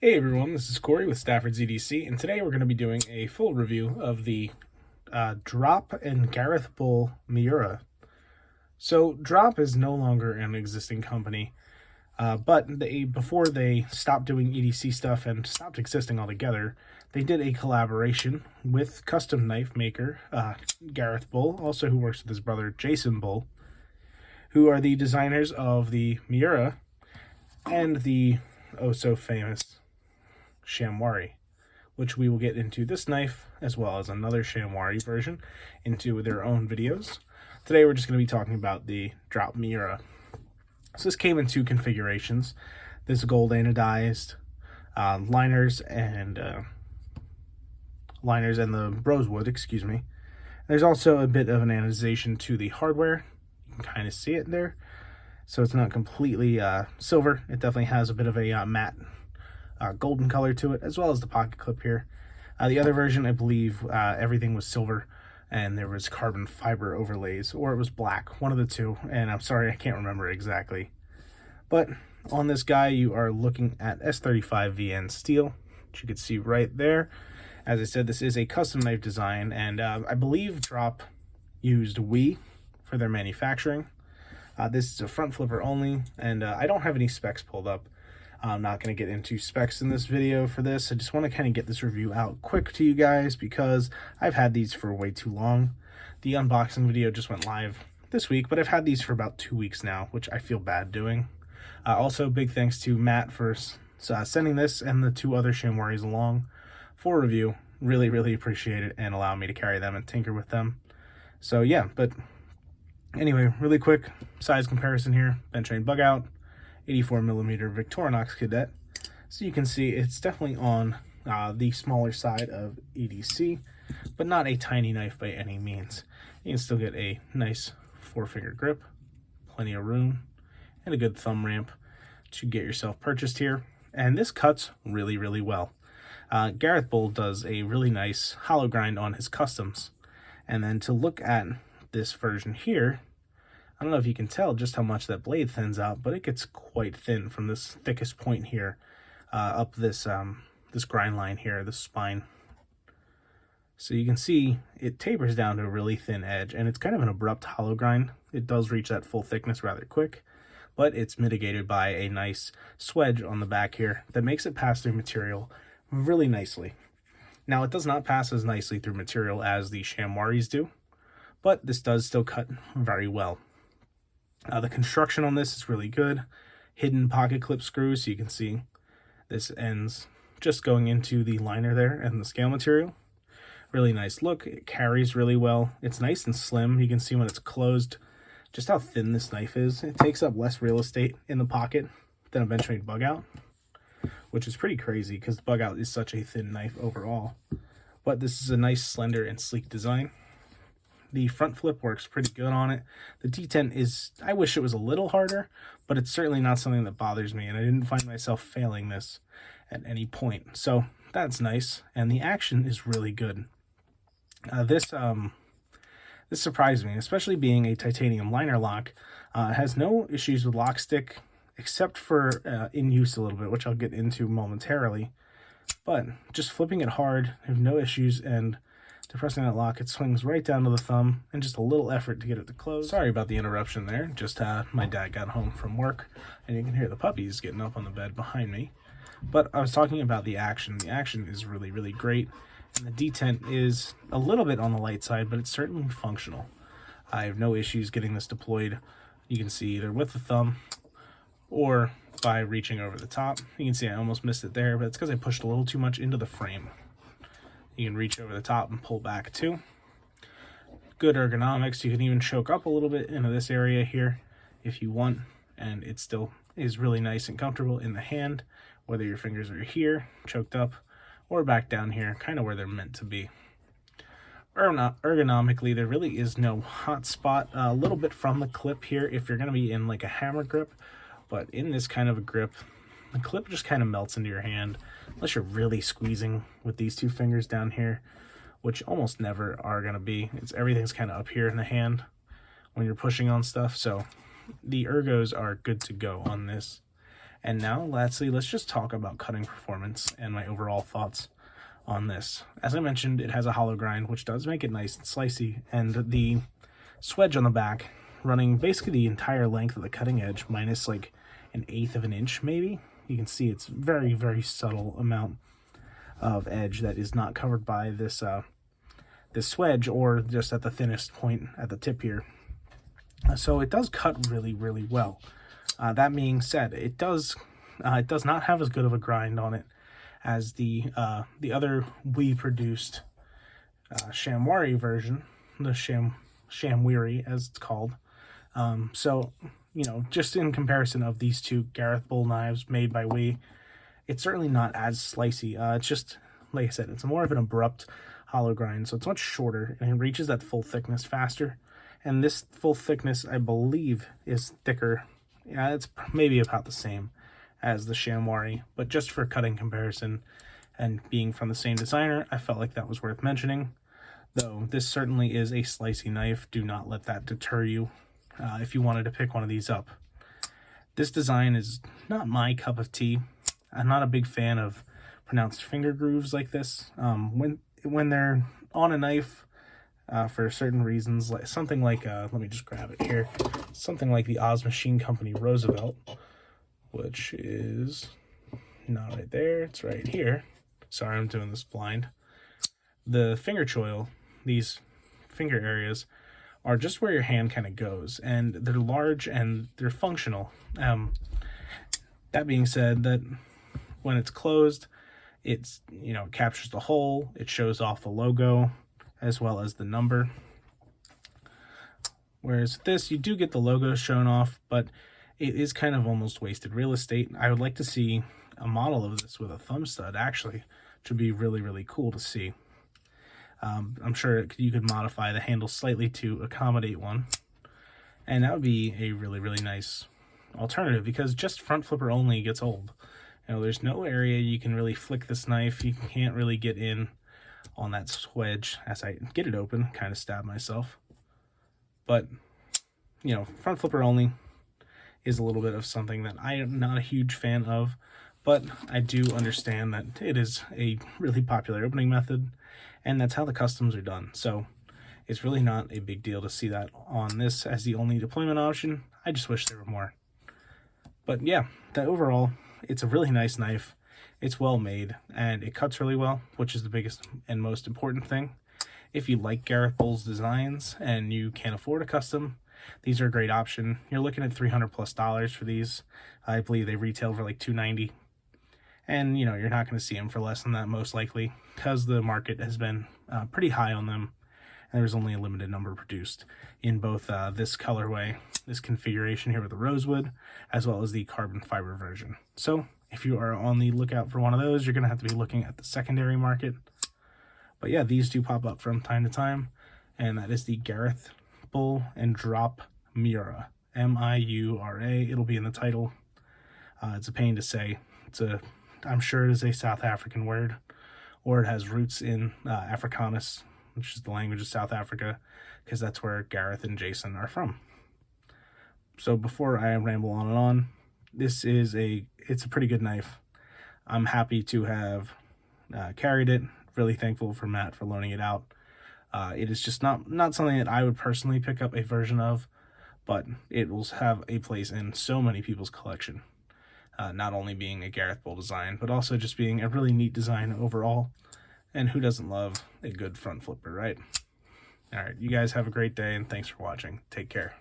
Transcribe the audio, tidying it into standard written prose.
Hey everyone, this is Corey with Stafford's EDC, and today we're going to be doing a full review of the Drop and Gareth Bull Miura. So Drop is no longer an existing company, but before they stopped doing EDC stuff and stopped existing altogether, they did a collaboration with custom knife maker Gareth Bull, also who works with his brother Jason Bull, who are the designers of the Miura and the oh so famous Shamwari, which we will get into this knife as well as another Shamwari version into their own videos. Today we're just going to be talking about the Drop Miura. So this came in two configurations. This gold anodized liners and the rosewood, excuse me. There's also a bit of an anodization to the hardware. You can kind of see it there. So it's not completely silver. It definitely has a bit of a matte golden color to it, as well as the pocket clip here. The other version, I believe everything was silver and there was carbon fiber overlays, or it was black, one of the two, and I'm sorry, I can't remember exactly. But on this guy, you are looking at S35VN steel, which you can see right there. As I said, this is a custom knife design, and I believe Drop used WE for their manufacturing. This is a front flipper only, and I don't have any specs pulled up. I'm not going to get into specs in this video for this. I just want to kind of get this review out quick to you guys because I've had these for way too long. The unboxing video just went live this week, but I've had these for about 2 weeks now, which I feel bad doing. Also, big thanks to Matt for sending this and the two other Shamwaris along for review. Really, really appreciate it and allow me to carry them and tinker with them. So yeah, but anyway, really quick size comparison here. Bench train bug out. 84mm Victorinox Cadet. So you can see it's definitely on the smaller side of EDC, but not a tiny knife by any means. You can still get a nice 4-finger grip, plenty of room, and a good thumb ramp to get yourself purchased here. And this cuts really, really well. Gareth Bull does a really nice hollow grind on his customs. And then to look at this version here, I don't know if you can tell just how much that blade thins out, but it gets quite thin from this thickest point here up this this grind line here, this spine. So you can see it tapers down to a really thin edge, and it's kind of an abrupt hollow grind. It does reach that full thickness rather quick, but it's mitigated by a nice swedge on the back here that makes it pass through material really nicely. Now, it does not pass as nicely through material as the Shamwaris do, but this does still cut very well. The construction on this is really good. Hidden pocket clip screws, so you can see this ends just going into the liner there and the scale material. Really nice look. It carries really well. It's nice and slim. You can see when it's closed just how thin this knife is. It takes up less real estate in the pocket than a bench train bug out, which is pretty crazy because the bug out is such a thin knife overall. But this is a nice, slender, and sleek design. The front flip works pretty good on it. The D10 is, I wish it was a little harder, but it's certainly not something that bothers me, and I didn't find myself failing this at any point. So that's nice, and the action is really good. This surprised me, especially being a titanium liner lock. Has no issues with lock stick, except for in use a little bit, which I'll get into momentarily. But just flipping it hard, I have no issues, and depressing that lock, it swings right down to the thumb, and just a little effort to get it to close. Sorry about the interruption there. Just my dad got home from work, and you can hear the puppies getting up on the bed behind me. But I was talking about the action. The action is really, really great, and the detent is a little bit on the light side, but it's certainly functional. I have no issues getting this deployed. You can see either with the thumb or by reaching over the top. You can see I almost missed it there, but it's because I pushed a little too much into the frame. You can reach over the top and pull back too. Good ergonomics. You can even choke up a little bit into this area here if you want, and it still is really nice and comfortable in the hand, whether your fingers are here, choked up, or back down here, kind of where they're meant to be. Ergonomically, there really is no hot spot. A little bit from the clip here if you're going to be in like a hammer grip, but in this kind of a grip, the clip just kind of melts into your hand, unless you're really squeezing with these two fingers down here, which almost never are going to be. Everything's kind of up here in the hand when you're pushing on stuff, so the ergos are good to go on this. And now, lastly, let's just talk about cutting performance and my overall thoughts on this. As I mentioned, it has a hollow grind, which does make it nice and slicey, and the swedge on the back running basically the entire length of the cutting edge minus like 1/8 of an inch maybe. You can see it's very, very subtle amount of edge that is not covered by this this swedge, or just at the thinnest point at the tip here. So it does cut really, really well. That being said, it does not have as good of a grind on it as the other Wii produced Shamwari version, the Shamwari as it's called. So, you know, just in comparison of these two Gareth Bull knives made by Wii, it's certainly not as slicey. It's just, like I said, it's more of an abrupt hollow grind, so it's much shorter and it reaches that full thickness faster. And this full thickness, I believe, is thicker. Yeah, it's maybe about the same as the Shamwari, but just for cutting comparison and being from the same designer, I felt like that was worth mentioning. Though this certainly is a slicey knife, do not let that deter you if you wanted to pick one of these up. This design is not my cup of tea. I'm not a big fan of pronounced finger grooves like this. When they're on a knife, for certain reasons, like something like let me just grab it here, something like the Oz Machine Company Roosevelt, which is not right there, it's right here. Sorry, I'm doing this blind. The finger choil, these finger areas, are just where your hand kind of goes, and they're large and they're functional. That being said, that when it's closed, it's, you know, it captures the hole, it shows off the logo as well as the number. Whereas this, you do get the logo shown off, but it is kind of almost wasted real estate. I would like to see a model of this with a thumb stud, actually, which would be really, really cool to see. I'm sure you could modify the handle slightly to accommodate one, and that would be a really, really nice alternative, because just front flipper only gets old. You know, there's no area you can really flick this knife. You can't really get in on that swedge. As I get it open, kind of stab myself. But, you know, front flipper only is a little bit of something that I am not a huge fan of, but I do understand that it is a really popular opening method, and that's how the customs are done. So it's really not a big deal to see that on this as the only deployment option. I just wish there were more. But yeah, overall, it's a really nice knife. It's well made, and it cuts really well, which is the biggest and most important thing. If you like Gareth Bull's designs and you can't afford a custom, these are a great option. You're looking at $300+ for these. I believe they retail for like $290. And, you know, you're not going to see them for less than that, most likely, because the market has been pretty high on them, and there's only a limited number produced in both this colorway, this configuration here with the rosewood, as well as the carbon fiber version. So if you are on the lookout for one of those, you're going to have to be looking at the secondary market. But yeah, these do pop up from time to time, and that is the Gareth Bull and Drop Miura, M-I-U-R-A. It'll be in the title. It's a pain to say. I'm sure it is a South African word, or it has roots in Afrikaans, which is the language of South Africa, because that's where Gareth and Jason are from. So before I ramble on and on, it's a pretty good knife. I'm happy to have carried it. Really thankful for Matt for loaning it out. It is just not something that I would personally pick up a version of, but it will have a place in so many people's collection. Not only being a Gareth Bull design, but also just being a really neat design overall. And who doesn't love a good front flipper, right? All right, you guys have a great day, and thanks for watching. Take care.